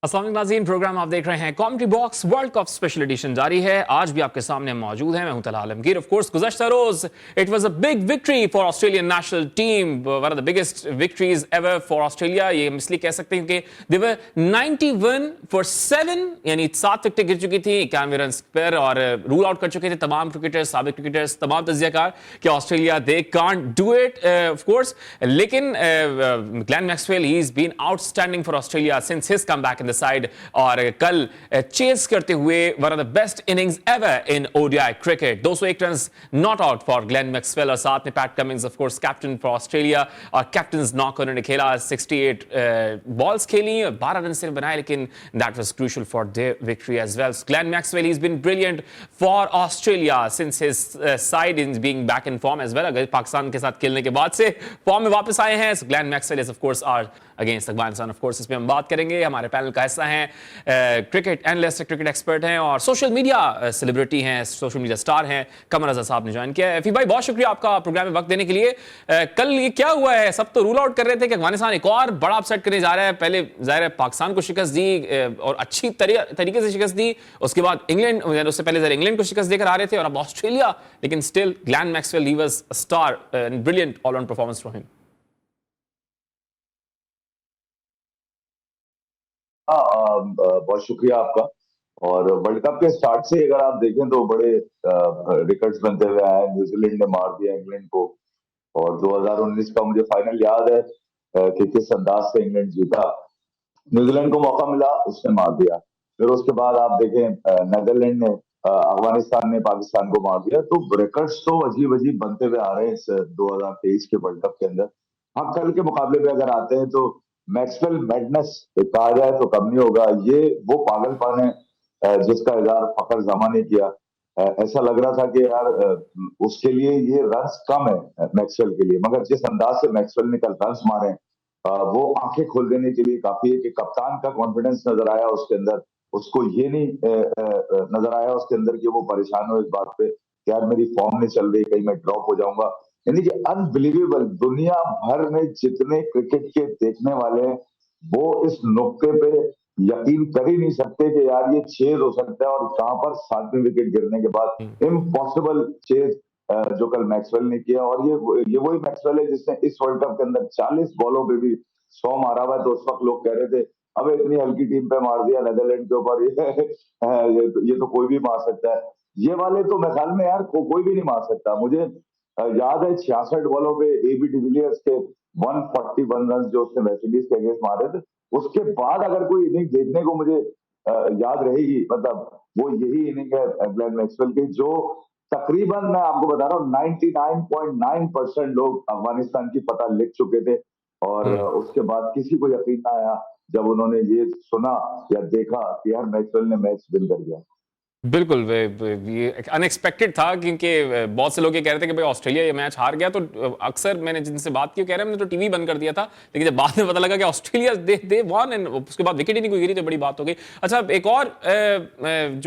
अस्सलाम वालेकुम नाज़रीन, प्रोग्राम आप देख रहे हैं comedy box. World cup special edition जारी है। आज भी आपके सामने मौजूद है, मैं हूं तलहा आलमगीर। ऑफ कोर्स गुज़श्ता रोज it was a big victory for Australian national team, one of the biggest victories ever for Australia. ये हम इसलिए कह सकते हैं कि दे वर 91 फॉर 7, यानी 7 विकेटें गिर चुकी थी 91 रन पर, और रूल आउट कर चुके थे तमाम क्रिकेटर्स, साबिक क्रिकेटर्स, तमाम तज्जियाकार कि Australia they can't do it of course. लेकिन Glenn Maxwell he is been outstanding for Australia since his comeback in the side, और कल चेस करते हुए one of the best innings ever in ODI cricket. 201 runs not out for Glenn Maxwell, और साथ में Pat Cummins of course captain for Australia, और captain's knock उन्होंने खेला। 68 बॉल्स खेली, 12 रन से बनाए, लेकिन that was crucial for their victory as well. Glenn Maxwell he has been brilliant for Australia since his side in being back in form as well. अगर पाकिस्तान के साथ खेलने के बाद से फॉर्म में वापस आए हैं, so Glenn Maxwell is of course our against Afghanistan. Of course इसमें हम बात करेंगे। हमारे पैनल का हिस्सा हैं क्रिकेट एनालिस्ट, क्रिकेट एक्सपर्ट हैं और सोशल मीडिया सेलिब्रिटी हैं, सोशल मीडिया स्टार हैं, कमर रजा साहब ने ज्वाइन किया है। एफी भाई, बहुत शुक्रिया आपका प्रोग्राम में वक्त देने के लिए। कल ये क्या हुआ है? सब तो रूल आउट कर रहे थे कि अफगानिस्तान एक और बड़ा अपसेट करने जा रहा है। पहले जाहिर है पाकिस्तान को शिकस्त दी और अच्छी तरीके से शिकस्त दी, उसके बाद इंग्लैंड, उससे पहले जरा इंग्लैंड को शिकस्त देकर आ रहे थे, और अब ऑस्ट्रेलिया। लेकिन still Glenn Maxwell he was a star and brilliant all round performance from him. बहुत शुक्रिया आपका। और वर्ल्ड कप के स्टार्ट से अगर आप देखें तो बड़े रिकॉर्ड्स बनते हुए आए। न्यूजीलैंड ने मार दिया इंग्लैंड को, और 2019 का मुझे फाइनल याद है कि किस अंदाज से इंग्लैंड जीता। न्यूजीलैंड को मौका मिला, उसने मार दिया। फिर उसके बाद आप देखें नेदरलैंड ने, अफगानिस्तान ने पाकिस्तान को मार दिया। तो रिकॉर्ड्स तो अजीब अजीब बनते हुए आ रहे हैं इस 2023 के वर्ल्ड कप के अंदर। हाँ, कल के मुकाबले पे अगर आते हैं तो मैक्सवेल मैडनेस कहा जाए तो कम नहीं होगा। ये वो पागलपन है जिसका इजहार फखर जमा ने किया। ऐसा लग रहा था कि यार उसके लिए ये रन्स कम है मैक्सवेल के लिए, मगर जिस अंदाज से मैक्सवेल ने कल रन्स मारे, वो आंखें खोल देने के लिए काफी है कि कप्तान का कॉन्फिडेंस नजर आया उसके अंदर। उसको ये नहीं नजर आया उसके अंदर कि वो परेशान हो इस बात पे कि यार मेरी फॉर्म नहीं चल रही, कहीं मैं ड्रॉप हो जाऊंगा। यानी कि अनबिलीवेबल, दुनिया भर में जितने क्रिकेट के देखने वाले हैं वो इस नुक्ते पे यकीन कर ही नहीं सकते कि यार ये चेज हो सकता है। और कहां पर 7वीं विकेट गिरने के बाद इम्पॉसिबल चेज जो कल मैक्सवेल ने किया। और ये वही मैक्सवेल है जिसने इस वर्ल्ड कप के अंदर 40 बॉलों पे भी 100 मारा हुआ है। तो उस वक्त लोग कह रहे थे अब इतनी हल्की टीम पे मार दिया नेदरलैंड के ऊपर, ये तो कोई भी मार सकता है। ये वाले तो मैं ख्याल में यार कोई भी नहीं मार सकता। मुझे याद है 66 बॉलों पे एबी डिविलियर्स के 141 रन जो उसने वेस्टइंडीज के अगेंस्ट मारे थे। उसके बाद अगर कोई इनिंग देखने को मुझे याद रहेगी, मतलब वो यही इनिंग है ग्लेन मैक्सवेल की, जो तकरीबन मैं आपको बता रहा हूँ 99.9% लोग अफगानिस्तान की पता लिख चुके थे। और उसके बाद किसी को यकीन ना आया जब उन्होंने ये सुना या देखा कि यार मैक्सवेल ने मैच विन कर दिया। बिल्कुल, ये अनएक्सपेक्टेड था, क्योंकि बहुत से लोग ये कह रहे थे कि भाई ऑस्ट्रेलिया ये मैच हार गया। तो अक्सर मैंने जिनसे बात की कह रहे हैं हमने तो टीवी बंद कर दिया था, लेकिन जब बाद में पता लगा कि ऑस्ट्रेलिया दे वन, एंड उसके बाद विकेट ही नहीं कोई गिरी, तो बड़ी बात हो गई। अच्छा, एक और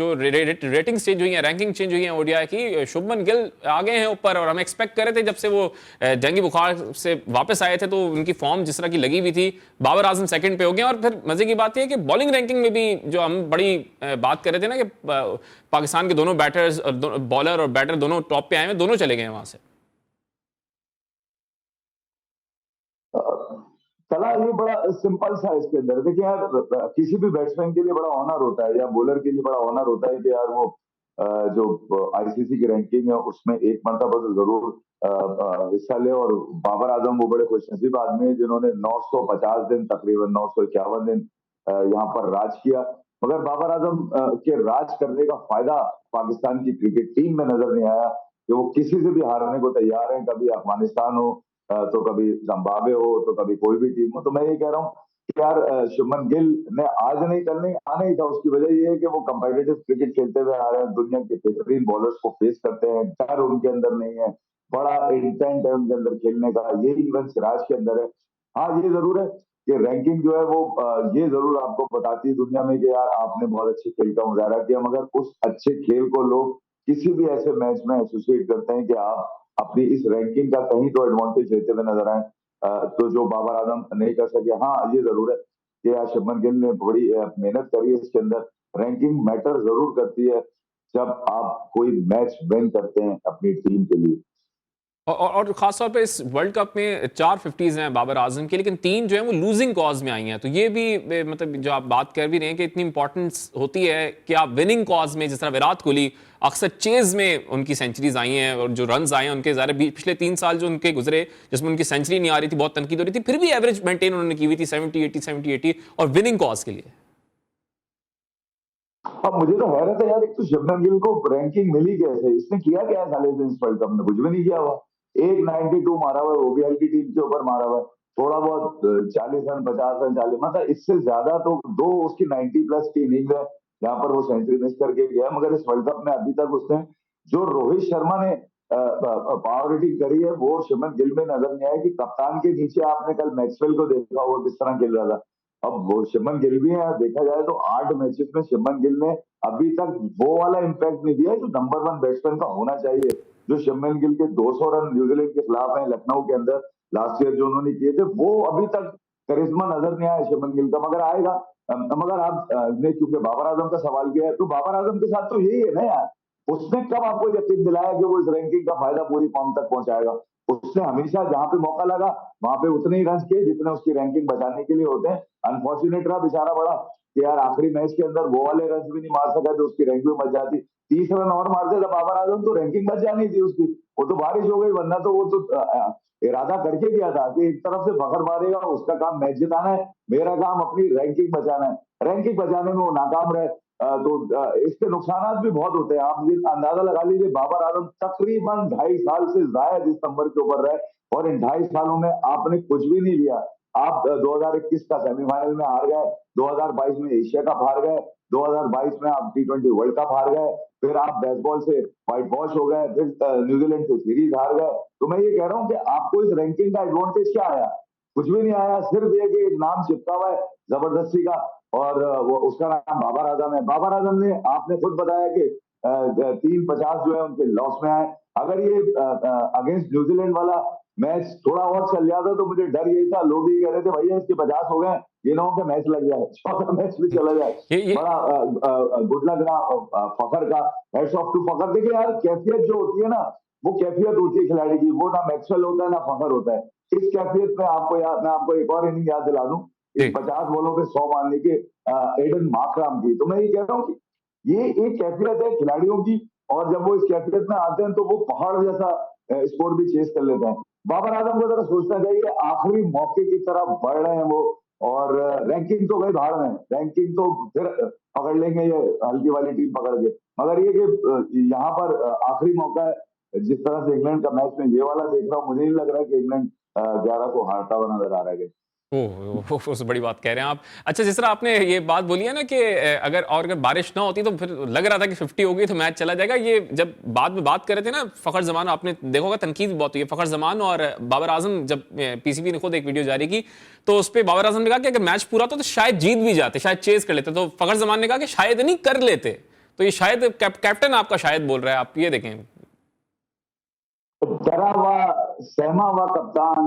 जो रेटिंग्स चेंज हुई हैं, रैंकिंग चेंज हुई है ओडीआई की, शुभमन गिल आ गए हैं ऊपर, और हम एक्सपेक्ट कर रहे थे जब से वो डेंगू बुखार से वापस आए थे तो उनकी फॉर्म जिस तरह की लगी हुई थी। बाबर आजम सेकंड पे हो गए, और फिर मजे की बात यह है कि बॉलिंग रैंकिंग में भी जो हम बड़ी बात कर रहे थे ना कि पाकिस्तान के दोनों बैटर्स, बॉलर और बैटर दोनों टॉप पे आए हैं, दोनों चले गए हैं वहां से। चला ये बड़ा सिंपल सा इसके अंदर। देखिए यार, किसी भी बैट्समैन के लिए बड़ा ऑनर होता है या बॉलर के लिए बड़ा ऑनर होता है कि यार वो जो आईसीसी की रैंकिंग है उसमें एक मरतबा तो जरूर हिस्सा ले। और बाबर आजम वो बड़े खुशनसीब आदमी है जिन्होंने 950 दिन, तकरीबन 951 दिन यहाँ पर राज किया। मगर बाबर आजम के राज करने का फायदा पाकिस्तान की क्रिकेट टीम में नजर नहीं आया कि वो किसी से भी हारने को तैयार है। कभी अफगानिस्तान हो, तो कभी जिम्बाब्वे हो, तो कभी कोई भी टीम हो। तो मैं ये कह रहा हूँ कि यार शुभमन गिल ने आज नहीं कल नहीं आना ही था। उसकी वजह ये है कि वो कंपेटिटिव क्रिकेट खेलते हुए आ रहे हैं, दुनिया के बेहतरीन बॉलर्स को फेस करते हैं, डर उनके अंदर नहीं है, बड़ा इंटेंट है उनके अंदर खेलने का। ये इवन सिराज के अंदर है। हाँ, ये जरूर है कि रैंकिंग जो है वो ये जरूर आपको बताती है दुनिया में कि यार आपने बहुत अच्छे खेल का मुजाहरा किया, मगर उस अच्छे खेल को लोग किसी भी ऐसे मैच में एसोसिएट करते हैं कि आप अपनी इस रैंकिंग का कहीं तो एडवांटेज लेते हुए नजर आए, तो जो बाबर आजम नहीं कर सके। हाँ, ये जरूर है कि यार शुभमन गिल ने बड़ी मेहनत करी है इसके अंदर। रैंकिंग मैटर जरूर करती है जब आप कोई मैच विन करते हैं अपनी टीम के लिए। और खास तौर पे इस वर्ल्ड कप में 4 50s हैं बाबर आजम की, लेकिन 3 जो है वो लूजिंग कॉज में आई हैं। तो ये भी मतलब जो आप बात कर भी रहे हैं कि इतनी इंपॉर्टेंस होती है कि आप विनिंग कॉज में, जिस तरह विराट कोहली अक्सर चेज में उनकी सेंचुरीज आई हैं और जो रन्स आए हैं उनके, ज़ाहिर पिछले 3 साल जो उनके गुजरे जिसमें उनकी सेंचुरी नहीं आ रही थी, बहुत तनकीद हो रही थी, फिर भी एवरेज मेंटेन उन्होंने की हुई थी 70 80 और विनिंग कॉज के लिए। अब मुझे तो हैरत है यार, एक तो शुभमन गिल को रैंकिंग मिली कैसे? इसने किया क्या है साले दिन इस वर्ल्ड कप में? कुछ भी नहीं किया हुआ। एक 92 मारा हुआ है, ओबीआई की टीम के ऊपर मारा हुआ है, थोड़ा बहुत 40 रन 50 रन 40, मतलब इससे ज्यादा तो दो उसकी 90 प्लस की इनिंग है जहां पर वो सेंचुरी मिस करके गया। मगर इस वर्ल्ड कप में अभी तक उसने जो रोहित शर्मा ने पावर हिटिंग करी है वो शुभमन गिल में नजर नहीं आया। कि कप्तान के नीचे आपने कल मैक्सवेल को देखा वो किस तरह खेल रहा था। अब वो शुभमन गिल भी है, देखा जाए तो 8 मैचेस में शुभमन गिल ने अभी तक वो वाला इम्पैक्ट नहीं दिया जो नंबर 1 बैट्समैन का होना चाहिए। जो शुभमन गिल के 200 रन न्यूजीलैंड के खिलाफ है लखनऊ के अंदर लास्ट ईयर जो उन्होंने किए थे, वो अभी तक करिश्मा नजर नहीं आया शुभमन गिल का। मगर आएगा। मगर आप ने क्योंकि बाबर आजम का सवाल किया है, तो बाबर आजम के साथ तो यही है ना यार। उसने कब आपको यकीन दिलाया कि वो इस रैंकिंग का फायदा पूरी फॉर्म तक पहुंचाएगा? उसने हमेशा जहां पे मौका लगा वहां पे उतने ही रन किए जितने उसकी रैंकिंग बचाने के लिए होते हैं। अनफॉर्चुनेट रहा बेचारा बड़ा कि यार आखिरी मैच के अंदर वो वाले रन भी नहीं मार सका जो उसकी रैंकिंग बच जाती। 30 रन और मारते तो बाबर आजम तो रैंकिंग बच जानी थी उसकी। वो तो बारिश हो गई, वरना तो वो तो इरादा करके किया था कि एक तरफ से फखर मारेगा, उसका काम मैच जिताना है, मेरा काम अपनी रैंकिंग बचाना है। रैंकिंग बचाने में वो नाकाम रहे। तो इसके नुकसान भी बहुत होते हैं। आप ये अंदाजा लगा लीजिए, बाबर आजम तकरीबन 2.5 साल से जायद इस नंबर के ऊपर रहे और इन 2.5 सालों में आपने कुछ भी नहीं लिया। आप 2021 का सेमीफाइनल में हार गए, 2022 में एशिया कप हार गए, 2022 में आप T20 वर्ल्ड कप हार गए, फिर आप बेसबॉल से व्हाइट वॉश हो गए, फिर न्यूजीलैंड से सीरीज हार गए। तो मैं ये कह रहा हूँ कि आपको इस रैंकिंग का एडवांटेज क्या आया? कुछ भी नहीं आया। सिर्फ ये कि एक नाम चिपका हुआ है जबरदस्ती का, और वो उसका नाम बाबर आजम है। बाबर आजम ने, आपने खुद बताया कि 350 जो है उनके लॉस में आए। अगर ये अगेंस्ट न्यूजीलैंड वाला मैच थोड़ा और चल जाता तो मुझे डर यही था, लोग ये कह रहे थे भैया इसके 50 हो गए, ये ना हो के मैच लग जाए, चौथा मैच भी चला जाए। ये बड़ा गुड लक रहा फखर का। हेड्स ऑफ टू फखर। देखिए यार, कैफियत जो होती है ना, वो कैफियत होती है खिलाड़ी की, वो ना मैक्सवेल होता है ना फखर होता है। इस कैफियत में आपको याद, मैं आपको एक और इनिंग याद दिला दूं, इस 50 बॉलों पे 100 मारने के एडन मार्कराम की। तो मैं ये कह रहा हूँ कि ये एक कैफियत है खिलाड़ियों की, और जब वो इस कैफियत में आते हैं तो वो पहाड़ जैसा स्कोर भी चेस कर लेते हैं। बाबर आजम को जरा सोचना चाहिए, आखिरी मौके की तरफ बढ़ रहे हैं वो। और रैंकिंग तो भाई भाड़ में, रैंकिंग तो फिर पकड़ लेंगे ये हल्की वाली टीम पकड़ के। मगर ये कि यहाँ पर आखिरी मौका है। जिस तरह से इंग्लैंड का मैच में ये वाला देख रहा हूँ, मुझे नहीं लग रहा कि इंग्लैंड 11 को हारता हुआ नजर आ रहा है। ओह, बड़ी बात कह रहे हैं आप। अच्छा, जिस तरह आपने ये बात बोली है ना कि अगर बारिश ना होती तो फिर लग रहा था कि 50 हो गई तो मैच चला जाएगा। ये जब बाद में बात कर रहे थे ना फखर जमान, आपने देखा होगा तनकीद बहुत हुई है फखर जमान और बाबर आजम। जब पीसीबी ने खुद एक वीडियो जारी की तो उस पर बाबर आजम ने कहा कि अगर मैच पूरा होता तो शायद जीत भी जाते, शायद चेज कर लेते। तो फखर जमान ने कहा कि शायद नहीं कर लेते। तो ये शायद कैप्टन आपका शायद बोल रहा है, आप ये देखें। डरा हुआ, सहमा हुआ कप्तान,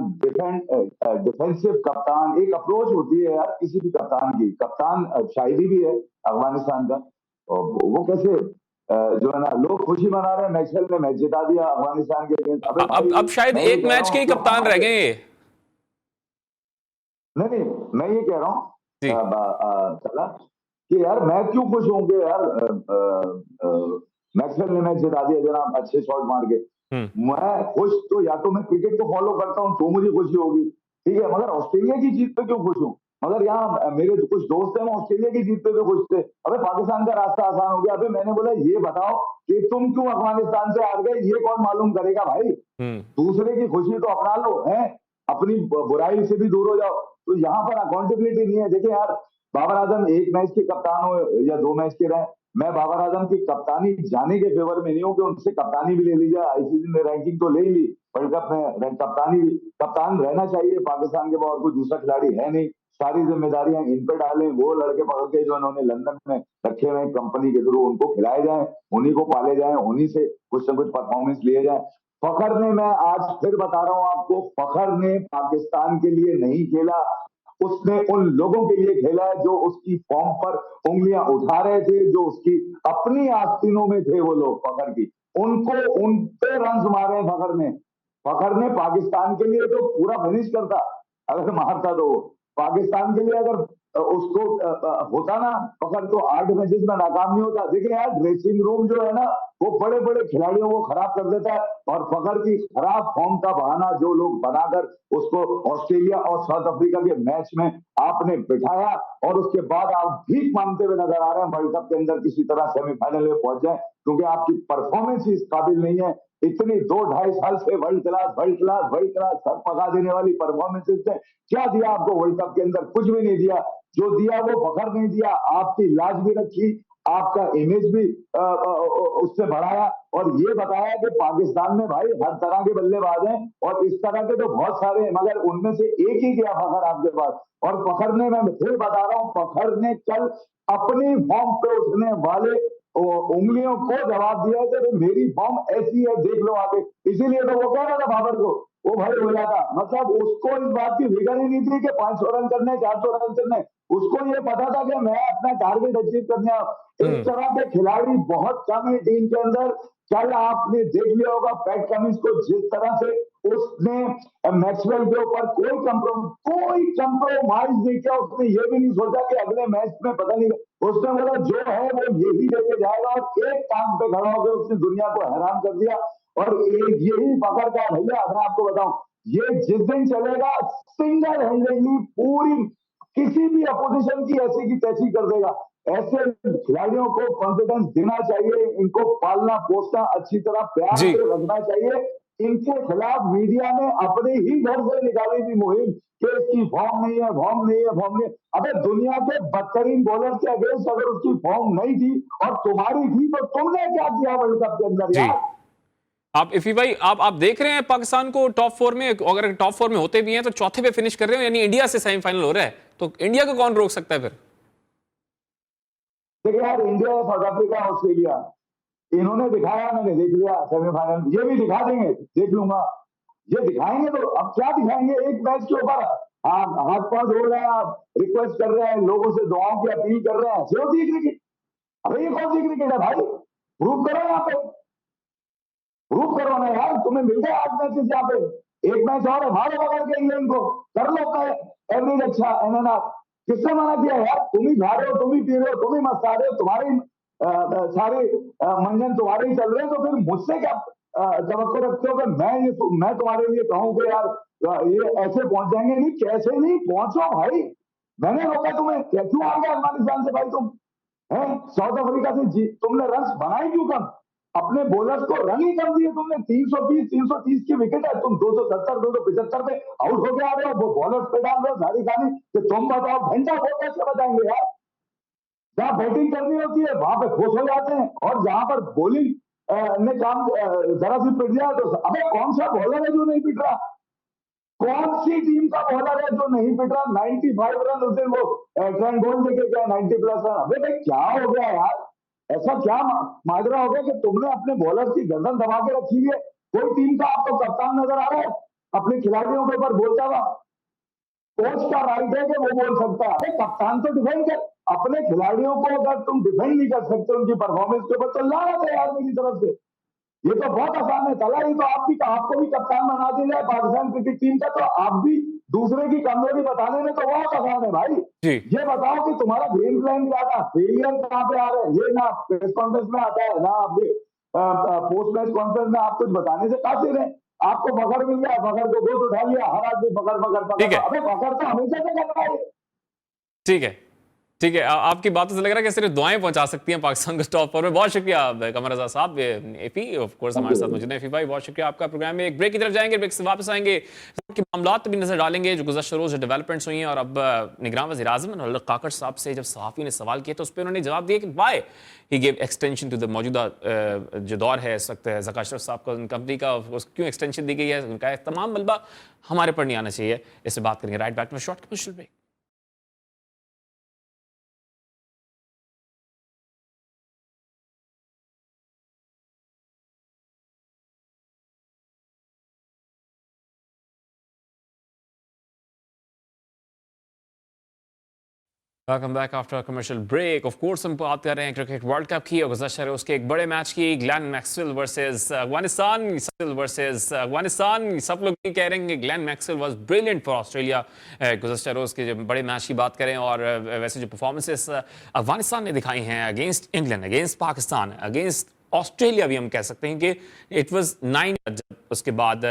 डिफेंसिव कप्तान, एक अप्रोच होती है यार किसी भी कप्तान की। कप्तान शाहिदी भी है अफगानिस्तान का, और वो कैसे जो है ना, लोग खुशी मना रहे हैं मैक्सवेल ने मैच जिता दिया अफगानिस्तान के अगेंस्ट। अबे भाई, अब शायद मैं ये एक कह रहा मैच के ही हूँ कि कप्तान रह गए ये। नहीं नहीं, मैं ये कह रहा हूँ जी। चला कि यार मैं क्यों खुश होंगे यार, मैक्सवेल ने मैच जिता दिया जनाब अच्छे शॉट मार के। हम्म। मैं खुश तो, या तो मैं क्रिकेट को फॉलो करता हूँ तो मुझे खुशी होगी, ठीक है, मगर ऑस्ट्रेलिया की जीत पे क्यों खुश हूँ? मगर यहाँ मेरे कुछ दोस्त हैं, वो ऑस्ट्रेलिया की जीत पे भी खुश थे। अबे पाकिस्तान का रास्ता आसान हो गया। अबे मैंने बोला ये बताओ कि तुम क्यों अफगानिस्तान से हार गए, ये कौन मालूम करेगा भाई? हम्म। दूसरे की खुशी तो अपना लो, है अपनी बुराई से भी दूर हो जाओ। तो यहाँ पर अकाउंटेबिलिटी नहीं है। देखिए यार, बाबर आजम एक मैच के कप्तान हो या 2 मैच के रहे, मैं बाबर आजम की कप्तानी जाने के फेवर में नहीं हूं कि उनसे कप्तानी भी ले लीजिए। आईसीसी ने रैंकिंग तो ले ही ली, वर्ल्ड कप में कप्तानी भी, कप्तान रहना चाहिए पाकिस्तान के बाद, कोई दूसरा खिलाड़ी है नहीं। सारी जिम्मेदारियां इन पे डालें, वो लड़के पकड़ के जो इन्होंने लंदन में रखे हुए कंपनी के थ्रू, उनको खिलाए जाए, उन्हीं को पाले जाए, उन्हीं से कुछ ना कुछ परफॉर्मेंस लिए जाए। फखर ने, मैं आज फिर बता रहा हूं आपको, फखर ने पाकिस्तान के लिए नहीं खेला, उसने उन लोगों के लिए खेला है जो उसकी फॉर्म पर उंगलियां उठा रहे थे, जो उसकी अपनी आस्तीनों में थे, वो लोग फखर की, उनको उन पे रन मारे फखर ने। फखर ने पाकिस्तान के लिए तो पूरा फिनिश करता अगर मारता, तो पाकिस्तान के लिए अगर उसको होता ना फखर, तो 8 मैचेस में नाकाम नहीं होता। देखिए यार, ड्रेसिंग रूम जो है ना, वो बड़े बड़े खिलाड़ियों को खराब कर देता है, और फखर की खराब फॉर्म का बहाना जो लोग बनाकर उसको ऑस्ट्रेलिया और साउथ अफ्रीका के मैच में आपने बिठाया, और उसके बाद आप भीख मांगते हुए नजर आ रहे हैं वर्ल्ड कप के अंदर किसी तरह सेमीफाइनल में पहुंच जाए, क्योंकि आपकी परफॉर्मेंस ही इस काबिल नहीं है। इतनी 2-2.5 साल से world class world class world class सब पका देने वाली परफॉर्मेंसेस ने क्या दिया आपको वर्ल्ड कप के अंदर? कुछ भी नहीं दिया। जो दिया वो फखर नहीं दिया, आपकी लाज भी रखी, आपका इमेज भी उससे बढ़ाया, और ये बताया कि पाकिस्तान में भाई हर तरह के बल्लेबाज हैं, और इस तरह के तो बहुत सारे हैं, मगर उनमें से एक ही गया फखर आपके पास। और फखर ने, मैं फिर बता रहा हूं, फखर ने कल अपनी फॉर्म पे उठने वाले उंगलियों को जवाब दिया है कि मेरी फॉर्म ऐसी है, देख लो आगे। इसीलिए तो वो कह रहा था बाबर को, वो भाई हो जाता, मतलब उसको इस बात की फिक्र ही नहीं थी कि 500 रन करने, 400 रन करने। उसको ये पता था कि मैं अपना टारगेट अचीव करने। इस तरह के खिलाड़ी बहुत कम है टीम के अंदर। कल आपने देख लिया होगा पैट कमिंस को, जिस तरह से उसने मैक्सवेल के ऊपर कोई कंप्रोमाइज नहीं किया। उसने ये भी नहीं सोचा कि अगले मैच में पता नहीं, उसने बोला जो है वो यही लेके जाएगा, और एक काम पे खड़ा होकर उसने दुनिया को हैरान कर दिया। और यही पकड़ का भैया, मैं आपको बताऊं, ये जिस दिन चलेगा सिंगल हैंडेडली पूरी किसी भी अपोजिशन की ऐसी की तैसी कर देगा। ऐसे खिलाड़ियों को कॉन्फिडेंस देना चाहिए, इनको पालना पोसना अच्छी तरह प्यार जी। से रखना चाहिए। इनके खिलाफ मीडिया ने अपने ही घर से निकाली थी मुहिम कि इसकी फॉर्म नहीं है, फॉर्म नहीं है, फॉर्म नहीं है। अबे दुनिया के बदतरीन बॉलर के अगेंस्ट अगर उसकी फॉर्म नहीं थी और तुम्हारी थी, तो तुमने क्या किया वर्ल्ड कप के अंदर जी। यार? आप इफी भाई, आप देख रहे हैं पाकिस्तान को टॉप 4 में, अगर टॉप 4 में होते भी हैं तो चौथे पे फिनिश कर रहे हो, यानी इंडिया से सेमीफाइनल हो रहा है, तो इंडिया को कौन रोक सकता है फिर? देखिए यार, इंडिया, साउथ अफ्रीका, ऑस्ट्रेलिया, इन्होंने दिखाया, मैंने देख लिया सेमीफाइनल, ये भी दिखा देंगे, देख लूंगा। ये दिखाएंगे तो अब क्या दिखाएंगे एक मैच के ऊपर? आप हाथ पांव जोड़ रहे हैं, आप रिक्वेस्ट कर रहे हैं, लोगों से दुआओं की अपील कर रहे हैं, जो दी क्रिकेट। अरे ये कौन सी क्रिकेट है भाई? प्रूव करो यहाँ पे, प्रूव करो ना यार। तुम्हें मिल गए 8 मैचेस यहाँ पे, एक मैच और है, मारो पकड़ के इंग्लैंड को, कर लो एवरेज अच्छा एनएनआर। किसने मना किया यार? तुम ही खा रहे हो, तुम ही पी रहे हो, तुम ही मस्ता रहे हो, तुम्हारे सारे मंजन तुम्हारे ही चल रहे हैं, तो फिर मुझसे क्या तवक्को रखते हो कि मैं तुम्हारे लिए कहूं कि यार ये ऐसे पहुंच जाएंगे? नहीं, कैसे नहीं पहुंचो भाई। मैंने रोका तुम्हें, क्यों आ गया अफगानिस्तान से भाई तुम? है साउथ अफ्रीका से तुमने रन बनाए क्यों कम? अपने बॉलर्स को रन ही कम दिए तुमने। 320 330 की विकेट है, तुम 270 275 पे आउट होके आ रहे हो, वो बॉलर्स पे डाल रहे हो सारी खानी। कि तुम बताओ घंटा वो कैसे बताएंगे यार? जहां बैटिंग करनी होती है वहां पे खुश हो जाते हैं, और जहां पर बॉलिंग ने काम जरा सी पिट जाए तो अबे कौन सा बॉलर है जो नहीं पिट रहा? कौन सी टीम का बॉलर है जो नहीं पिट रहा? 95 रन उस दिन वो ट्रेंट बोल्ट लेके गया, 90 प्लस रन। अबे भाई क्या हो गया यार? ऐसा क्या माजरा हो गया कि तुमने अपने बॉलर की गर्दन दबा के रखी हुई है? कोई टीम का आपको कप्तान नजर आ रहा है अपने खिलाड़ियों के ऊपर बोलता हुआ? कोच का राइट है कि वो बोल सकता है। अरे कप्तान तो डिफेंड कर। अपने खिलाड़ियों को अगर तुम डिफेंड नहीं कर सकते उनकी परफॉर्मेंस के ऊपर, तो लानत है यार मेरी तरफ से। ये तो बहुत आसान है। तला ही तो आपको भी कप्तान बना दिया जाए पाकिस्तान क्रिकेट टीम का, तो आप भी दूसरे की कमजोरी बताने में तो बहुत आसान है भाई। जी। ये बताओ कि तुम्हारा गेम प्लान क्या था, फेलियर कहाँ पे आ रहे हैं? ये ना प्रेस कॉन्फ्रेंस में आता है, ना आपके पोस्ट मैच कॉन्फ्रेंस में आप कुछ बताने से काफिर है। आपको फखर मिल गया, फखर को गोद उठा लिया, हर आदमी फखर फखर ठीक फखर। है। अबे फखर तो हमेशा से करना है। ठीक है। ठीक है, आपकी बातों से लग रहा है कि सिर्फ दुआएं पहुंचा सकती हैं पाकिस्तान को टॉप 4 में। बहुत शुक्रिया कमर रजा साहब, एपी ऑफ कोर्स थैंक हमारे यू साथ भाई। मौजूद हैं। एपी भाई बहुत शुक्रिया आपका। प्रोग्राम में एक ब्रेक की तरफ जाएंगे, ब्रेक से वापस आएंगे के मामला भी नजर डालेंगे जो गुज़श्ता रोज डेवलपमेंट्स हुई हैं। और अब निगरान वज़ीर आज़म अब्दुल काकर साहब से जब सहाफ़ी ने सवाल किया तो उस पर उन्होंने जवाब दिया कि why he give extension to the मौजूदा जो दौर है इस वक्त ज़का अशरफ साहब का कंपनी का, क्यों एक्सटेंशन दी गई है, उनका तमाम मलबा हमारे पर नहीं आना चाहिए। इससे बात करेंगे राइट बैक में short commercial break. Welcome back after commercial break. Of course हम बात कर रहे हैं क्रिकेट वर्ल्ड कप की और गुज़श्ता रोज़ के एक बड़े मैच की, ग्लेन मैक्सवेल वर्सेस अफगानिस्तान। सब लोग ये कह रहे हैं कि Glenn Maxwell was brilliant for Australia. गुज़श्ता रोज़ के जो बड़े मैच की बात करें और वैसे जो परफॉर्मेंसेस अफगानिस्तान ने दिखाई हैं against England, against Pakistan, against Australia भी हम कह सकते हैं कि इट वाज 9 जब उसके बाद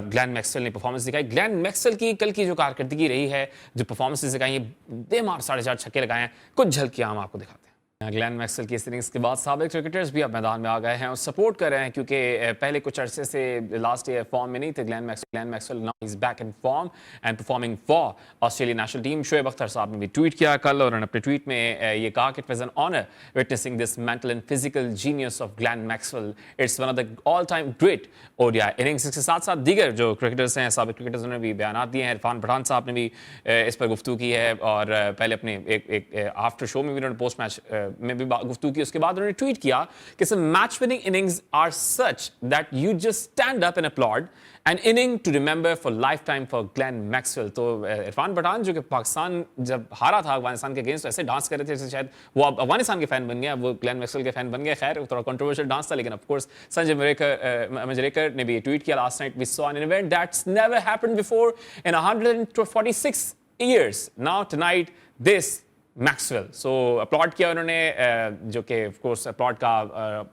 ग्लेन मैक्सवेल ने परफॉर्मेंस दिखाई। ग्लेन मैक्सवेल की कल की जो कारकर्दगी रही है, जो परफॉर्मेंसेस दिखाई हैं, बेमार 4.5 छक्के लगाए हैं, कुछ झलकियां हम आपको दिखाते हैं। ग्लेन मैक्सवेल की इस इनिंग्स के बाद साबिक क्रिकेटर्स भी अब मैदान में आ गए हैं और सपोर्ट कर रहे हैं क्योंकि पहले कुछ अरसे से लास्ट ईयर फॉर्म में नहीं थे Glenn Maxwell. Now is back in form and performing for Australian national team. Shoaib Akhtar साहब ने भी ट्वीट किया कल और उन्होंने अपने ट्वीट में ये कहा कि it was an honour witnessing this mental and physical genius of Glenn Maxwell. It's one of the all time great ODI innings. इसके साथ साथ दीगर जो क्रिकेटर्स हैं, साबिक क्रिकेटर्स, उन्होंने भी बयान दिए हैं। इरफान पठान साहब ने भी इस पर गुफ्तगू की है और पहले अपने एक आफ्टर शो में भी उन्होंने पोस्ट मैच में भी गुफ्तगू की। उसके बाद उन्होंने ट्वीट किया कि some match winning innings are such that you just stand up and applaud an inning to remember for life time for Glenn Maxwell. तो इरफान पठान जो कि पाकिस्तान जब हारा था अफगानिस्तान के अगेंस्ट, ऐसे डांस कर रहे थे जैसे शायद वो अब अफगानिस्तान के फैन बन गया, वो ग्लेन मैक्सवेल के फैन बन गया। खैर थोड़ा कंट्रोवर्शियल डांस था, लेकिन ऑफ कोर्स संजय मंजरेकर ने भी ट्वीट किया last night, we saw an event that's never happened before in 146 years. Now tonight this Maxwell. So upload किया उन्होंने, जो कि ऑफ कोर्स अपलॉड का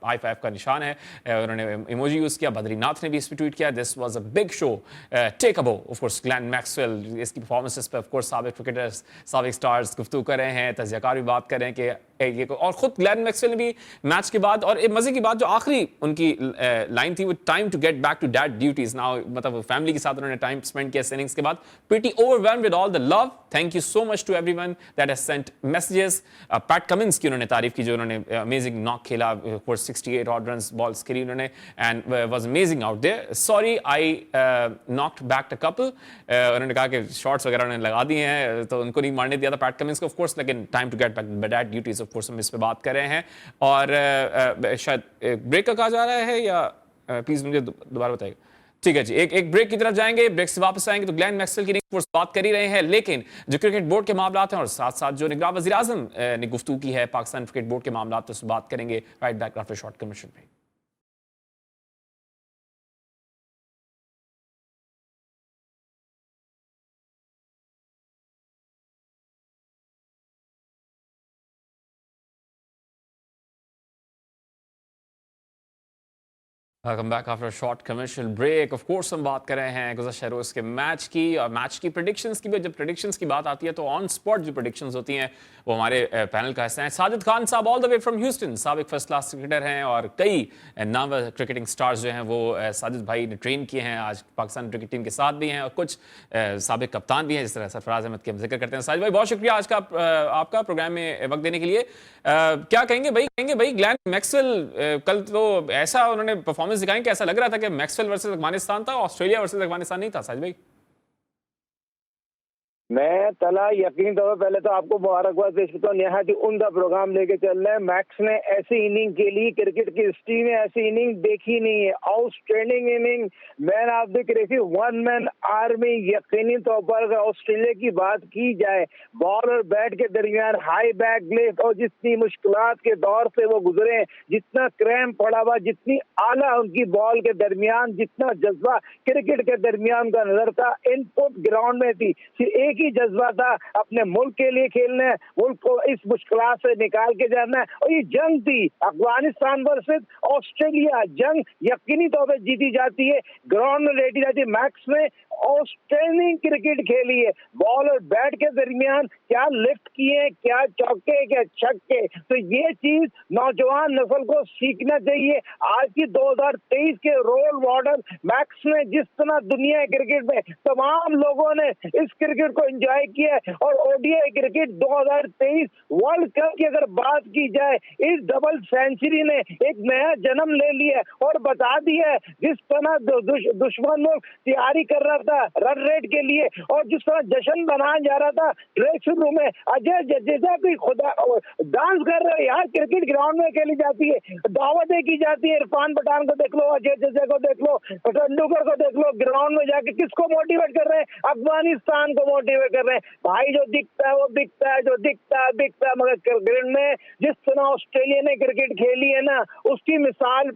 हाई फाइव का निशान है, उन्होंने इमोजी यूज़ किया। बद्रीनाथ ने भी इस पर ट्वीट किया, this was a big show, take a bow of course Glenn Maxwell. इसकी परफॉर्मेंसेस पे ऑफ कोर्स साबिक क्रिकेटर्स, साबिक स्टार्स गुफ्तगू कर रहे हैं, तज़कियाकार भी बात कर रहे हैं कि ये और ख़ुद ग्लेन मैक्सवेल ने भी मैच के बाद, और एक मज़े की बात जो आखिरी उनकी लाइन थी वो time to get back to dad duties. Now मतलब फैमिली के साथ उन्होंने टाइम स्पेंड किया इनिंग्स के बाद। Pretty overwhelmed with all the love, thank you so much to everyone that has sent messages. Pat Cummins की उन्होंने तारीफ की, जो उन्होंने अमेजिंग नॉक खेला फॉर 68 ऑड रन्स बॉल्स खेली उन्होंने and was amazing out there. Sorry I knocked back a couple, उन्होंने कहा कि शॉट्स वगैरह उन्होंने लगा दिए हैं तो उनको नहीं मारने दिया था पैट कमिंस को ऑफ कोर्स, लेकिन time to get back dad duties of course हम इस पे बात कर रहे हैं। और शायद ब्रेक का कहा जा रहा है या प्लीज मुझे दोबारा बताइएगा। ठीक है जी, एक ब्रेक की तरफ जाएंगे, ब्रेक से वापस आएंगे तो ग्लेन मैक्सवेल की इनिंग्स बात कर ही रहे हैं, लेकिन जो क्रिकेट बोर्ड के मामलात हैं और साथ साथ जो निगरान वज़ीर आज़म ने गुफ्तगू की है पाकिस्तान क्रिकेट बोर्ड के मामलात, तो बात करेंगे right back after short commercial break. Welcome back after short commercial break. Of course हम बात कर रहे हैं गुज़श्ता रोज़ के मैच की और मैच की प्रेडिक्शंस की भी। जब प्रेडिक्शंस की बात आती है तो ऑन स्पॉट जो प्रेडिक्शंस होती हैं वो हमारे पैनल का हिस्सा है। साजिद खान साहब all the way from Houston, साबिक फर्स्ट क्लास क्रिकेटर हैं और कई नामवर क्रिकेटिंग स्टार्स जो हैं वो साजिद भाई ने ट्रेन किए हैं, आज पाकिस्तान क्रिकेट टीम के साथ भी हैं और कुछ साबिक कप्तान भी हैं, जिस तरह सरफराज अहमद के हम जिक्र करते हैं। साजिद भाई बहुत शुक्रिया आज का आपका प्रोग्राम में वक्त देने के लिए। क्या कहेंगे भाई ग्लेन मैक्सवेल कल तो ऐसा उन्होंने परफॉर्मेंस दिखाएं कि ऐसा लग रहा था कि मैक्सवेल वर्सेस अफगानिस्तान था, ऑस्ट्रेलिया वर्सेस अफगानिस्तान नहीं था। साजिद भाई मैं तला यकीन तौर पहले तो आपको मुबारकबाद पेश करता हूँ, निहायत ही उम्दा प्रोग्राम लेके चल रहे हैं। मैक्स ने ऐसी इनिंग के लिए क्रिकेट की हिस्ट्री में ऐसी इनिंग देखी नहीं है, outstanding inning, man of the cricket, one man army. यकीनी तौर पर अगर ऑस्ट्रेलिया की बात की जाए, बॉल और बैट के दरमियान हाई बैक लेग और जितनी मुश्किलात के दौर से वो गुजरे, जितना क्रैम्प पड़ा हुआ, जितनी आला उनकी बॉल के दरमियान, जितना जज्बा क्रिकेट के दरमियान का नजर था, इनपुट ग्राउंड में थी, सिर्फ एक ही जज्बा था, अपने मुल्क के लिए खेलना है, मुल्क को इस मुश्किलात से निकाल के जाना है। और ये जंग थी अफगानिस्तान वर्सेस ऑस्ट्रेलिया, जंग यकीनी तौर पर जीती जाती है, ग्राउंड में लेटी जाती है। मैक्स ने आउटस्टैंडिंग क्रिकेट खेली है, बॉल और बैट के दरमियान क्या लिफ्ट किए, क्या चौके, क्या छक्के। तो ये चीज नौजवान नस्ल को सीखना चाहिए। आज की 2023 के रोल मॉडल मैक्स ने जिस तरह दुनिया क्रिकेट में तमाम लोगों ने इस क्रिकेट को एंजॉय किया है, और ओडीआई क्रिकेट 2023 वर्ल्ड कप की अगर बात की जाए, इस डबल सेंचुरी ने एक नया जन्म ले लिया और बता दिया है जिस तरह दुश्मन लोग तैयारी कर रहा था रन रेट के लिए और जिस तरह जश्न बनाया जा रहा था ड्रेसिंग रूम में, अजय जडेजा की खुदा डांस कर रहे हैं। यहाँ क्रिकेट ग्राउंड में खेली जाती है, दावतें की जाती है। इरफान पठान को देख लो, अजय जडेजा को देख लो, तेंदुलकर को देख लो, ग्राउंड में जाके किसको मोटिवेट कर रहे हैं? अफगानिस्तान को मोटिवेट मोटिवेट कर रहे हैं, भाई जो दिखता है वो दिखता है, जो दिखता है दिखता है, मगर क्रिकेट में जिस तरह ऑस्ट्रेलिया ने क्रिकेट खेली है ना, उसकी मिसाल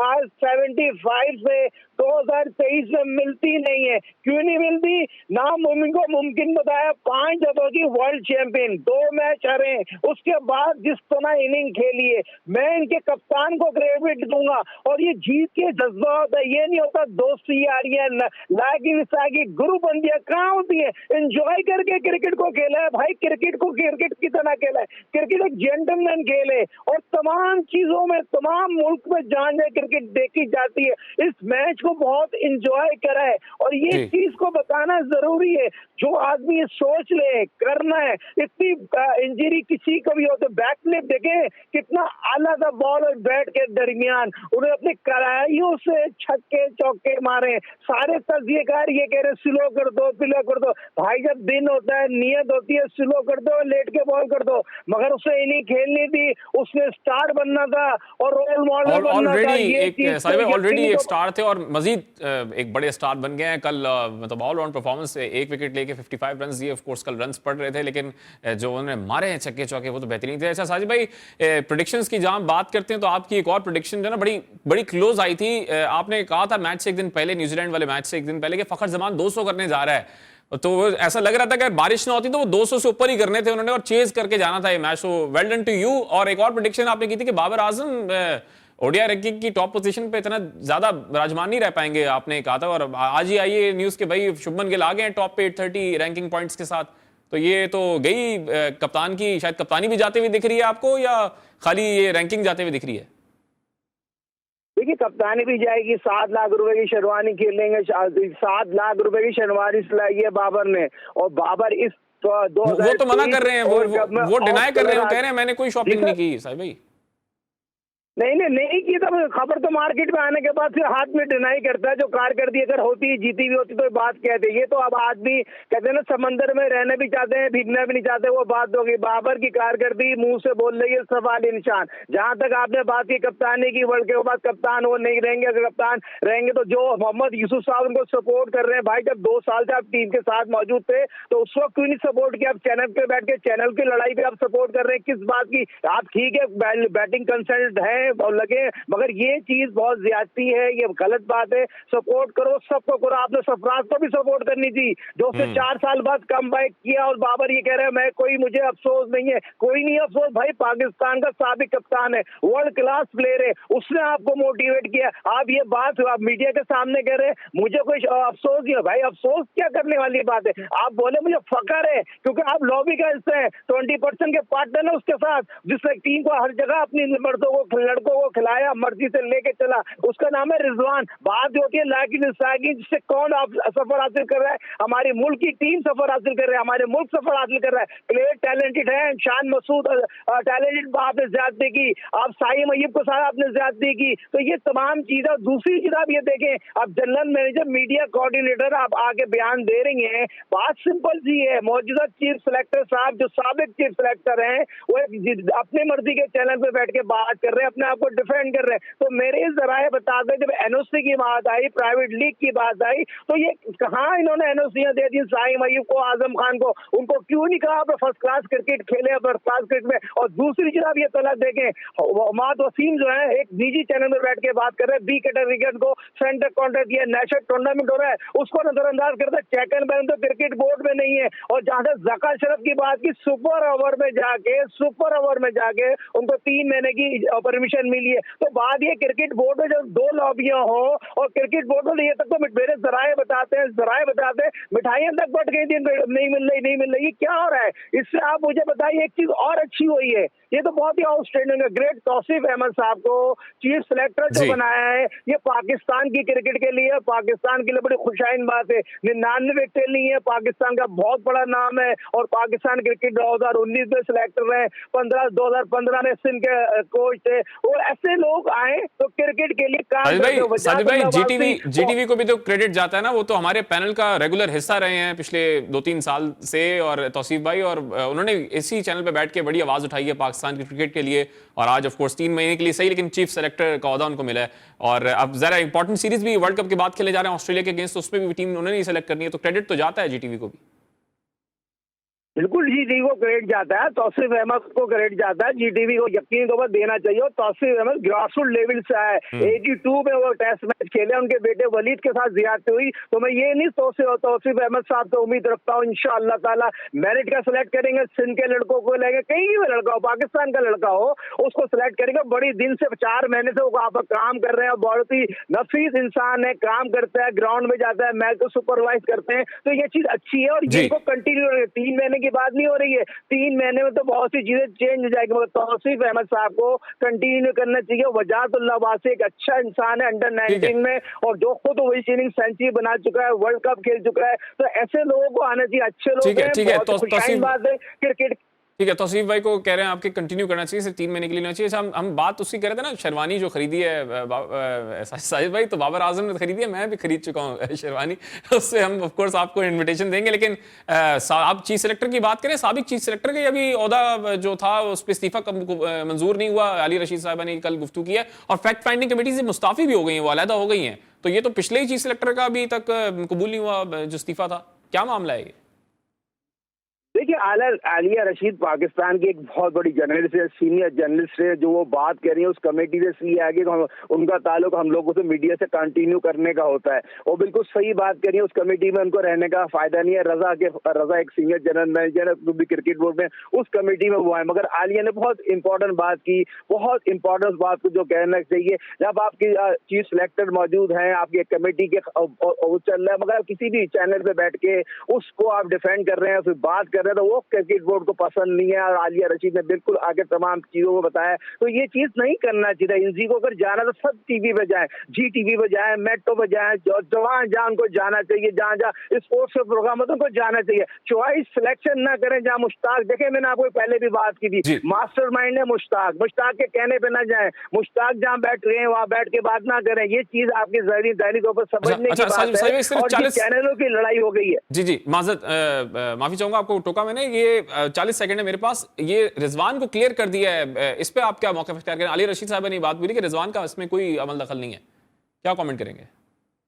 आज 75 से 2023 में मिलती नहीं है। क्यों नहीं मिलती? नामुमकिन को मुमकिन बताया, 5 दफा की वर्ल्ड चैंपियन, 2 मैच हारे, उसके बाद जिस तरह इनिंग खेली है, मैं इनके कप्तान को क्रेडिट दूंगा। और ये जीत के जज्बा होता है, ये नहीं होता दोस्ती यारियां लागी विसागी गुरु बंदियां कहाँ होती है। एंजॉय करके क्रिकेट को खेला है भाई, क्रिकेट को क्रिकेट की तरह खेला है। क्रिकेट एक जेंटलमैन खेल है और तमाम चीजों में, तमाम मुल्क में जान जाए क्रिकेट देखी जाती है। इस मैच को बहुत एंजॉय करा है और ये चीज को बताना जरूरी है। जो आदमी ये सोच ले करना है, इतनी इंजरी किसी को भी हो तो बैकफ्लिप देखे कितना आला था बॉल और बैट के दरमियान, उन्हें अपनी कलाइयों से छक्के चौके मारे। सारे तजिएकार ये कह रहे स्लो कर दो, स्लो कर दो। भाई जब दिन होता है, नियत होती है, स्लो कर दो, लेट के बॉल कर दो, मगर उसे इनिंग खेलनी थी, उसने स्टार बनना था और रोल मॉडल बनना था। ऑलरेडी एक स्टार थे और मजीद एक बड़े स्टार बन गए हैं। कल मतलब ऑल राउंड परफॉर्मेंस से 1 विकेट लेके 55 रन दिए। ऑफ कोर्स कल रन्स पड़ रहे थे, लेकिन जो उन्होंने मारे हैं छक्के चौके वो तो बेहतरीन थे। अच्छा साजिद भाई, प्रेडिक्शंस की जहां बात करते हैं तो आपकी एक और प्रेडिक्शन जो ना बड़ी बड़ी क्लोज आई थी। आपने कहा था मैच से एक दिन पहले, न्यूजीलैंड वाले मैच से एक दिन पहले, कि फखर जमान 200 करने जा रहा है। तो ऐसा लग रहा था कि बारिश ना होती तो वो 200 से ऊपर ही करने थे उन्होंने और चेज करके जाना था ये मैच। तो वेल डन टू यू। और एक और प्रेडिक्शन आपने की थी कि बाबर आजम ओडीआई रैंकिंग की टॉप पोजीशन पे इतना ज्यादा विराजमान नहीं रह पाएंगे, आपने कहा था। और आज ही आई है न्यूज के भाई शुभमन गिल आ गए हैं टॉप पे 830 रैंकिंग पॉइंट्स के साथ। तो ये तो गई कप्तान की, शायद कप्तानी भी जाते हुए दिख रही है आपको या खाली ये रैंकिंग जाते हुए दिख रही है? देखिए कप्तानी भी जाएगी, 7 लाख रुपए की शेरवानी खेलेंगे, 7 लाख रुपए की शेरवानी सिलाई है बाबर ने। और बाबर इस वो तो मना कर रहे हैं, वो डिनाई कर रहे हैं, वो कह रहे हैं मैंने कोई शॉपिंग नहीं की साहिब भाई। नहीं की तो खबर तो मार्केट में आने के बाद फिर हाथ में डिनाई करता है। जो कारकर्दगी अगर होती, जीती भी होती तो बात कहते। ये तो अब आदमी कहते हैं ना, समंदर में रहने भी चाहते हैं, भीगना भी नहीं चाहते, वो बात होगी। बाबर की कारकर्दगी मुंह से बोल रही है, सवाल निशान। जहां तक आपने बात की कप्तानी की, वर्ल्ड के बाद कप्तान वो नहीं रहेंगे। अगर कप्तान रहेंगे तो जो मोहम्मद यूसुफ साहब उनको सपोर्ट कर रहे हैं, भाई जब 2 साल से आप टीम के साथ मौजूद थे तो उस वक्त क्यों नहीं सपोर्ट किया? आप चैनल पे बैठ के चैनल की लड़ाई पे आप सपोर्ट कर रहे हैं, किस बात की? आप ठीक है बैटिंग कंसल्टेंट है और लगे, मगर ये चीज बहुत ज्यादती है, ये गलत बात है। सपोर्ट करो, सबको करो। आपने सरफराज को भी सपोर्ट करनी थी जो उसने 4 साल बाद कम बैक किया। और बाबर ये कह रहे हैं मैं कोई, मुझे अफसोस नहीं है। कोई नहीं अफसोस भाई, पाकिस्तान का साबिक कप्तान है, वर्ल्ड क्लास प्लेयर है, उसने आपको मोटिवेट किया। आप ये बात आप मीडिया के सामने कह रहे हैं मुझे कोई अफसोस नहीं है। भाई अफसोस क्या करने वाली बात है? आप बोले मुझे फकर है क्योंकि आप लॉबी का हिस्सा है, 20% के पार्टनर है उसके साथ, जिसने टीम को हर जगह अपनी मर्दों को, लड़कों को खिलाया, मर्जी से लेके चला। उसका नाम है रिजवान। बात जो होती है लाकिन जिससे कौन आप सफर हासिल कर रहा है? हमारी मुल्क की टीम सफर हासिल कर रहा है, हमारे मुल्क सफर हासिल कर रहा है। प्लेयर टैलेंटेड है, शान मसूद टैलेंटेड, आपने ज्यादती की। आप साइम अय्यूब को सारा आपने ज्यादती की। तो ये तमाम चीजें। दूसरी चीज आप ये देखें, अब जनरल मैनेजर, मीडिया कोऑर्डिनेटर आप आगे बयान दे रही हैं। बात सिंपल सी है, मौजूदा चीफ सिलेक्टर साहब जो साबिक चीफ सिलेक्टर हैं, वो अपनी मर्जी के चैनल पे बैठ के बात कर रहे हैं, अपने आप को डिफेंड कर रहे हैं। तो मेरे जराए बता दें, जब एनओसी की बात आई, प्राइवेट लीग की बात आई, तो ये कहाँ इन्होंने एनओसीयां दे दी साइम अय्यूब को, आजम खान को? उनको क्यों नहीं कहा आप फर्स्ट क्लास क्रिकेट खेले, फर्स्ट क्लास क्रिकेट में? और दूसरी चीज आप ये तलब देखें, मोहम्मद वसीम जो है एक निजी चैनल में बैठ के बात कर रहे हैं, बी कैटेगरी को सेंटर कॉन्ट्रैक्ट दिया, नेशनल टूर्नामेंट हो रहा है, उसको नजरअंदाज करते हैं। चेक एंड बैलेंस तो क्रिकेट बोर्ड में नहीं है। और जहां से जका शरफ की बात की, सुपर ओवर में जाके उनको 3 महीने की परमिशन मिली है। तो बात ये, क्रिकेट बोर्ड में जब 2 लॉबियां हो और क्रिकेट बोर्ड में ये तक तो मेरे जराए बताते हैं मिठाइयां तक बट गई थी, नहीं मिल रही, क्या हो रहा है? इससे आप मुझे बताइए। एक चीज और अच्छी हुई है, ये तो बहुत ही आउटस्टैंडिंग है, ग्रेट तौसीफ अहमद साहब को चीफ सिलेक्टर जो बनाया है, ये पाकिस्तान की क्रिकेट के लिए, पाकिस्तान के लिए बड़ी खुशाइन बात है। 99 विकेट नहीं है, पाकिस्तान का बहुत बड़ा नाम है। और पाकिस्तान क्रिकेट 2019 में सिलेक्टर रहे, 2015 में सिंध के कोच थे। और ऐसे लोग आए तो क्रिकेट के लिए काम साजिद भाई जीटीवी को भी तो क्रेडिट जाता है ना, वो तो हमारे पैनल का रेगुलर हिस्सा रहे हैं पिछले 2-3 साल से। और तौसीफ भाई, और उन्होंने इसी चैनल पे बैठ के बड़ी आवाज उठाई है पाकिस्तान की क्रिकेट के लिए। और आज ऑफ कोर्स 3 महीने के लिए सही, लेकिन चीफ सेलेक्टर का ओहदा उनको मिला है। और अब जरा इंपॉर्टेंट सीरीज भी वर्ल्ड कप के बाद खेले जा रहे हैं ऑस्ट्रेलिया के अगेंस्ट, तो उसमें भी टीम उन्होंने ही सेलेक्ट करनी है, तो क्रेडिट तो जाता है जीटीवी को भी। बिल्कुल जीटीवी को क्रेडिट जाता है, तौसीफ अहमद को क्रेडिट जाता है, जीटीवी को यकीन तौर पर देना चाहिए। और तौसीफ अहमद ग्रासरूट लेवल से आए, 82 में वो टेस्ट मैच खेले, उनके बेटे वलीद के साथ ज्यादती हुई, तो मैं ये नहीं तौसीफ अहमद साहब से उम्मीद रखता हूँ इंशाअल्लाह ताला मेरिट का सिलेक्ट करेंगे, सिंध के लड़कों को लेंगे, कहीं भी लड़का हो, पाकिस्तान का लड़का हो, उसको सिलेक्ट करेंगे। बड़ी दिन से 4 महीने से वो वहाँ पर काम कर रहे हैं, बहुत ही नफीस इंसान है, काम करता है, ग्राउंड में जाता है, मैच को सुपरवाइज करते हैं, तो ये चीज अच्छी है और ये इनको कंटिन्यू 3 महीने की बात नहीं हो रही है, 3 महीने में तो बहुत सी चीजें चेंज हो जाएगी, मगर तौसीफ अहमद साहब को कंटिन्यू करना चाहिए। वजाहतुल्लाह वासी एक अच्छा इंसान है अंडर 19 में, और जो खुद वही इनिंग सेंचुरी बना चुका है, वर्ल्ड कप खेल चुका है, तो ऐसे लोगों को आना चाहिए, अच्छे लोग हैं, बहुत खुशहाल बात है क्रिकेट। ठीक है, तौसीफ भाई को कह रहे हैं आपके कंटिन्यू करना चाहिए, सिर्फ 3 महीने के लिए होना चाहिए। हम बात उसकी कर रहे थे ना, शेरवानी जो खरीदी है साजिद भाई, तो बाबर आजम ने खरीदी है, मैं भी खरीद चुका हूँ शेरवानी, उससे हम ऑफ कोर्स आपको इनविटेशन देंगे। लेकिन आप चीफ सेलेक्टर की बात करें, साबिक चीफ सेलेक्टर का अभी ओहदा जो था उस पर इस्तीफा मंजूर नहीं हुआ, अली रशीद साहबा ने कल गुफ्तगू की है, और फैक्ट फाइंडिंग कमेटी से मुस्ताफी भी हो गई है, वो अलहदा हो गई हैं, तो ये तो पिछले ही चीफ सेलेक्टर का अभी तक कबूल नहीं हुआ जो इस्तीफा था, क्या मामला है ये? देखिए, आलिया रशीद पाकिस्तान की एक बहुत बड़ी जर्नलिस्ट है, सीनियर जर्नलिस्ट है, जो वो बात कर रही है उस कमेटी से इसलिए आगे उनका ताल्लुक हम लोगों से मीडिया से कंटिन्यू करने का होता है। वो बिल्कुल सही बात कर रही है, उस कमेटी में उनको रहने का फायदा नहीं है। रजा एक सीनियर जनरल मैनेजर है भी क्रिकेट बोर्ड में, उस कमेटी में वो है। मगर आलिया ने बहुत इंपॉर्टेंट बात की, बहुत इंपॉर्टेंट बात को जो कहना चाहिए, जब आपकी चीफ सिलेक्टर मौजूद है, आपकी कमेटी के वो चल रहा है, मगर आप किसी भी चैनल पे बैठ के उसको आप डिफेंड कर रहे हैं, फिर बात कर रहे हैं, तो वो क्रिकेट बोर्ड को पसंद नहीं है। और आलिया रशीद ने बिल्कुल आगे तमाम चीजों को बताया, तो ये चीज नहीं करना चाहिए। इनजी को अगर जाना तो सब टीवी पे जाए, जी टीवी पे जाए, मेट्रो पे जाए, जहाँ जहाँ उनको जाना चाहिए, जहाँ जहाँ स्पोर्ट्स के प्रोग्राम होते हैं उनको जाना चाहिए। चॉइस सिलेक्शन ना करें जहाँ मुश्ताक, देखे मैंने आपको पहले भी बात की थी, मास्टरमाइंड है मुश्ताक के कहने पे ना जाए, मुश्ताक जहाँ बैठ रहे हैं वहाँ बैठ के बात ना करें। ये चीज आपकी जहरी तौर पर समझने की बात है, और चैनलों की लड़ाई हो गई है। जी माजरत, माफी चाहूंगा आपको टोका मैंने, ये 40 सेकंड है मेरे पास, ये रिजवान को क्लियर कर दिया है, इस पे आप क्या मौके इख्तियार करें? अली रशीद साहब ने बात बोली कि रिजवान का इसमें कोई अमल दखल नहीं है, क्या कमेंट करेंगे?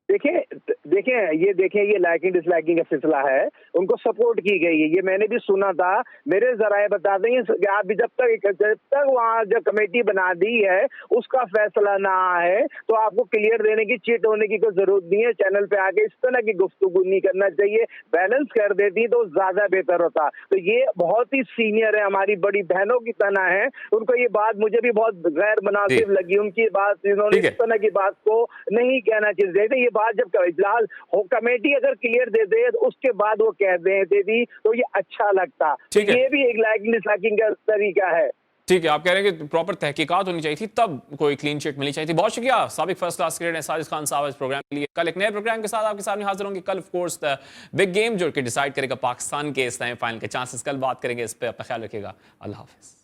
देखें ये लाइकिंग डिसलाइकिंग का सिलसिला है, उनको सपोर्ट की गई है, ये मैंने भी सुना था। मेरे जराए बताते हैं कि आप भी जब तक वहाँ जो कमेटी बना दी है उसका फैसला ना है, तो आपको क्लियर देने की, चिट होने की कोई जरूरत नहीं है। चैनल पे आके इस तरह की गुफ्तगू नहीं करना चाहिए, बैलेंस कर देती तो ज्यादा बेहतर होता। तो ये बहुत ही सीनियर है, हमारी बड़ी बहनों की तरह है, उनको ये बात मुझे भी बहुत गैर मुनासिब लगी, उनकी बात, इन्होंने इस तरह की बात को नहीं कहना चाहिए। ये बात जब इजलास हो, कमेटी अगर क्लियर दे दे तो उसके बाद वो कह दे दी तो ये अच्छा लगता। ये भी एक लाइकिंग डिसलाइकिंग का तरीका है। ठीक है, आप कह रहे हैं कि प्रॉपर तहकीकात होनी चाहिए थी, तब कोई क्लीन चिट मिलनी चाहिए थी। बहुत शुक्रिया साबिक first class cricketer Sajid Khan साहब इस प्रोग्राम के लिए। कल एक नए प्रोग्राम के साथ आपके सामने हाजिर होंगे। कल of course the big game जो कि डिसाइड करेगा पाकिस्तान के सेमीफाइनल के चांसेस, कल बात करेंगे इस पर। अपना ख्याल रखिएगा, अल्लाह हाफिज।